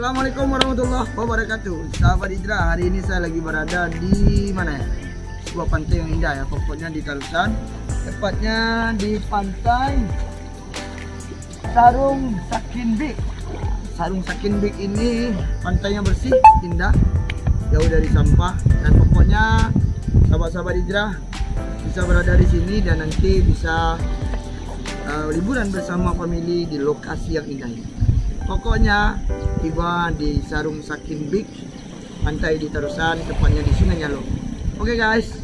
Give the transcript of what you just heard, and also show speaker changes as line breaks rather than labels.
Assalamualaikum warahmatullahi wabarakatuh. Sahabat Hijrah, hari ini saya lagi berada di mana ya? Sebuah pantai yang indah ya, pokoknya di Tarusan. Tepatnya di pantai Sarung Sakinbik. Sarung Sakinbik ini pantainya bersih, indah, jauh dari sampah, dan pokoknya sahabat-sahabat Hijrah bisa berada di sini dan nanti bisa liburan bersama family di lokasi yang indah ini. Pokoknya tiba di Sarung Sakinbik, pantai di Tarusan, tepatnya di Sungai Nyalo. Oke guys.